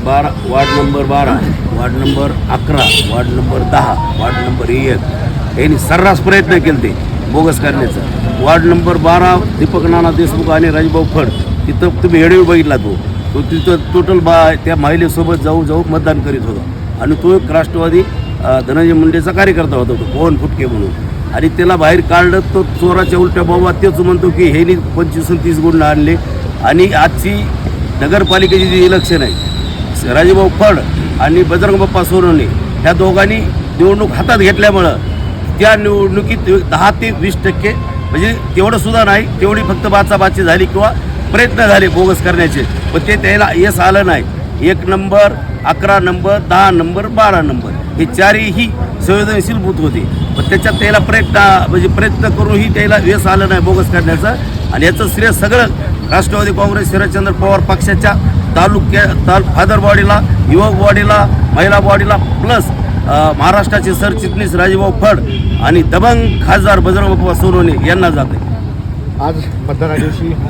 Ward number 12, ward number 11, ward number 10, ward number 1 यांनी सर्रास प्रयत्न केले ते बोगस करण्याचा. वार्ड नंबर 12 दीपक नाना देशमुख आणि राजभाऊ फड, तिथं तुम्ही हेडवी बघितला तो तिथं टोटल त्या महिलेसोबत जाऊ मतदान करीत होता आणि तो एक राष्ट्रवादी धनंजय मुंडेचा कार्यकर्ता होता, तो पवन फुटके म्हणून. आणि त्याला बाहेर काढलं, तो चोराच्या उलट्या बाबा तेच म्हणतो की हेनी 25-30 गुंड आणले. आणि आजची नगरपालिकेची जी इलेक्शन आहे, राजभाऊ फड आणि बजरंग बाप्पा सोनवणे ह्या दोघांनी निवडणूक हातात घेतल्यामुळं त्या निवडणुकीत 10 ते 20% म्हणजे तेवढं सुद्धा नाही, तेवढी फक्त बाचाबाची झाली किंवा प्रयत्न झाले बोगस करण्याचे, पण ते त्याला यश आलं नाही. 1 नंबर, 11 नंबर, 10 नंबर, 12 नंबर हे चारही संवेदनशील बूथ होते, पण त्याच्यात त्याला प्रयत्न करूनही त्याला यश आलं नाही बोगस करण्याचं. आणि याचं श्रेय सगळं राष्ट्रवादी काँग्रेस शरदचंद्र पवार पक्षाच्या फादर बॉडीला, युवक बॉडीला, महिला बॉडीला प्लस महाराष्ट्राचे सरचिटणीस राजभाऊ फड आणि दबंग खासदार बजरंग बाप्पा सोनवणे यांना जाते. आज मतदाना दिवशी